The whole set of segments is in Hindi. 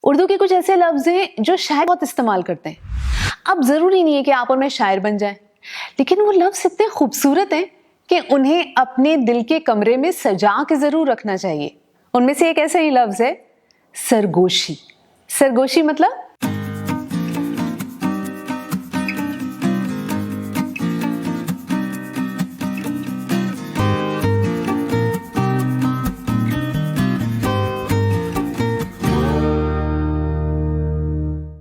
उर्दू के कुछ ऐसे लफ्ज हैं जो शायर बहुत इस्तेमाल करते हैं। अब जरूरी नहीं है कि आप और मैं शायर बन जाएं, लेकिन वो लफ्ज इतने खूबसूरत हैं कि उन्हें अपने दिल के कमरे में सजा के जरूर रखना चाहिए। उनमें से एक ऐसा ही लफ्ज है सरगोशी। सरगोशी मतलब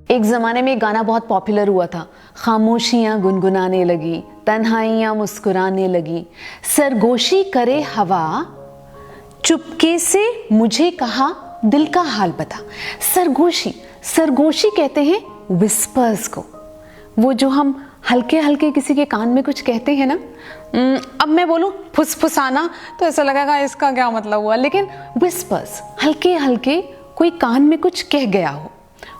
एक ज़माने में एक गाना बहुत पॉपुलर हुआ था, खामोशियाँ गुनगुनाने लगी, तन्हाइयाँ मुस्कुराने लगी, सरगोशी करे हवा, चुपके से मुझे कहा दिल का हाल बता। सरगोशी, सरगोशी कहते हैं विस्पर्स को, वो जो हम हल्के हल्के किसी के कान में कुछ कहते हैं ना। अब मैं बोलूं फुसफुसाना तो ऐसा लगेगा इसका क्या मतलब हुआ, लेकिन विस्पर्स, हल्के हल्के कोई कान में कुछ कह गया हो,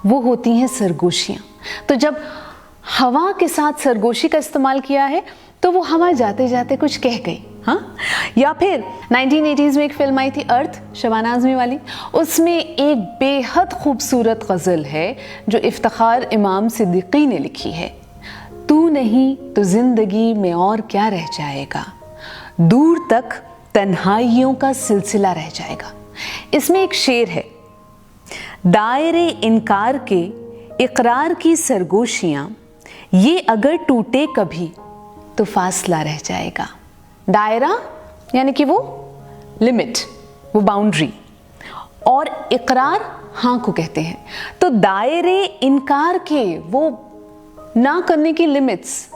वो होती हैं सरगोशियाँ। तो जब हवा के साथ सरगोशी का इस्तेमाल किया है तो वो हवा जाते जाते कुछ कह गई। हाँ, या फिर 1980s में एक फिल्म आई थी अर्थ, शबाना आज़मी वाली, उसमें एक बेहद खूबसूरत गज़ल है जो इफ्तिखार इमाम सिद्दीकी ने लिखी है। तू नहीं तो जिंदगी में और क्या रह जाएगा, दूर तक तन्हाइयों का सिलसिला रह जाएगा। इसमें एक शेर है, दायरे इनकार के इकरार की सरगोशियां, ये अगर टूटे कभी तो फासला रह जाएगा। दायरा यानी कि वो लिमिट, वो बाउंड्री, और इकरार हाँ को कहते हैं। तो दायरे इनकार के, वो ना करने की लिमिट्स,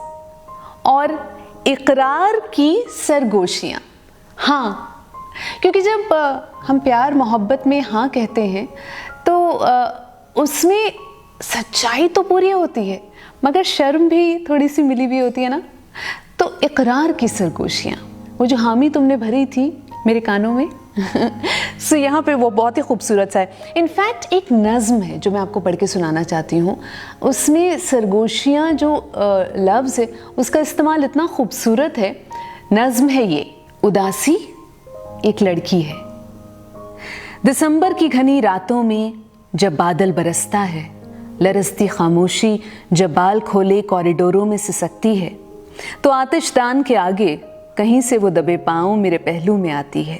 और इकरार की सरगोशियां, हाँ। क्योंकि जब हम प्यार मोहब्बत में हाँ कहते हैं तो उसमें सच्चाई तो पूरी होती है मगर शर्म भी थोड़ी सी मिली भी होती है ना। तो इकरार की सरगोशियाँ, वो जो हामी तुमने भरी थी मेरे कानों में सो यहाँ पे वो बहुत ही खूबसूरत सा है। इनफैक्ट एक नज़्म है जो मैं आपको पढ़ के सुनाना चाहती हूँ, उसमें सरगोशियाँ जो लफ्ज़ है उसका इस्तेमाल इतना खूबसूरत है। नज़्म है ये, उदासी एक लड़की है। दिसंबर की घनी रातों में जब बादल बरसता है, लरसती खामोशी जब बाल खोले कॉरिडोरों में सिसकती है, तो आतिशदान के आगे कहीं से वो दबे पांव मेरे पहलू में आती है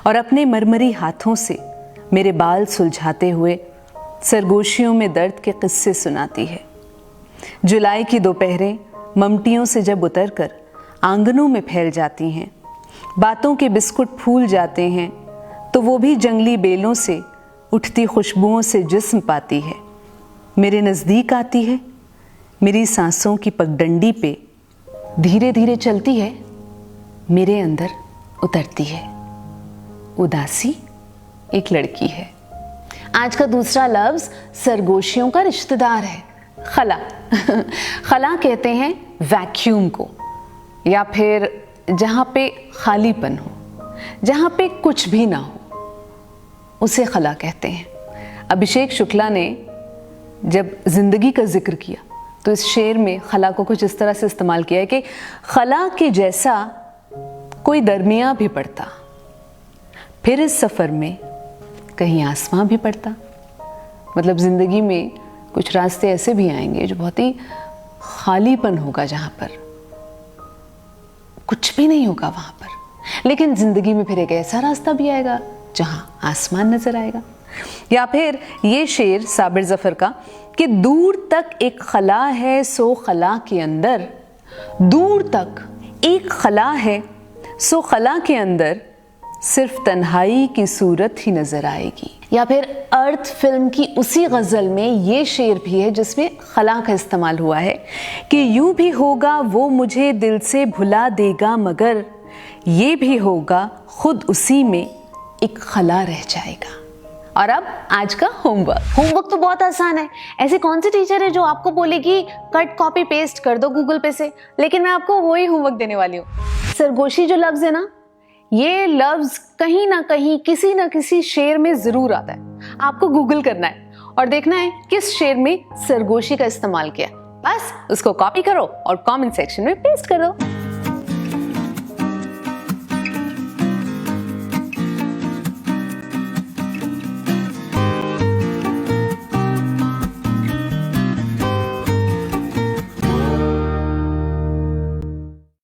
और अपने मरमरी हाथों से मेरे बाल सुलझाते हुए सरगोशियों में दर्द के किस्से सुनाती है। जुलाई की दोपहरें ममटियों से जब उतरकर आंगनों में फैल जाती हैं, बातों के बिस्कुट फूल जाते हैं, तो वो भी जंगली बेलों से उठती खुशबुओं से जिस्म पाती है। मेरे नज़दीक आती है, मेरी सांसों की पगडंडी पे धीरे धीरे चलती है, मेरे अंदर उतरती है। उदासी एक लड़की है। आज का दूसरा लफ्ज़ सरगोशियों का रिश्तेदार है, खला। खला कहते हैं वैक्यूम को, या फिर जहाँ पे खालीपन हो, जहाँ पे कुछ भी ना हो, उसे खला कहते हैं। अभिषेक शुक्ला ने जब जिंदगी का जिक्र किया तो इस शेर में खला को कुछ इस तरह से इस्तेमाल किया है कि खला के जैसा कोई दरमिया भी पड़ता, फिर इस सफ़र में कहीं आसमां भी पड़ता। मतलब ज़िंदगी में कुछ रास्ते ऐसे भी आएंगे जो बहुत ही खालीपन होगा, जहाँ पर कुछ भी नहीं होगा वहाँ पर, लेकिन ज़िंदगी में फिर एक ऐसा रास्ता भी आएगा जहाँ आसमान नजर आएगा। या फिर ये शेर साबिर ज़फ़र का कि दूर तक एक खला है सो खला के अंदर, दूर तक एक खला है सो खला के अंदर सिर्फ तन्हाई की सूरत ही नजर आएगी। या फिर अर्थ फिल्म की उसी गज़ल में ये शेर भी है जिसमें खला का इस्तेमाल हुआ है कि यूं भी होगा वो मुझे दिल से भुला देगा, मगर ये भी होगा खुद उसी में एक खला रह जाएगा। और अब आज का होमवर्क तो बहुत आसान है। ऐसी कौन सी टीचर है जो आपको बोलेगी कट कॉपी पेस्ट कर दो गूगल पे से, लेकिन मैं आपको वही होमवर्क देने वाली हूँ। सरगोशी जो लफ्ज है ना, ये लफ्ज कहीं ना कहीं किसी ना किसी शेर में जरूर आता है। आपको गूगल करना है और देखना है किस शेर में सरगोशी का इस्तेमाल किया, बस उसको कॉपी करो और कमेंट सेक्शन में पेस्ट कर दो।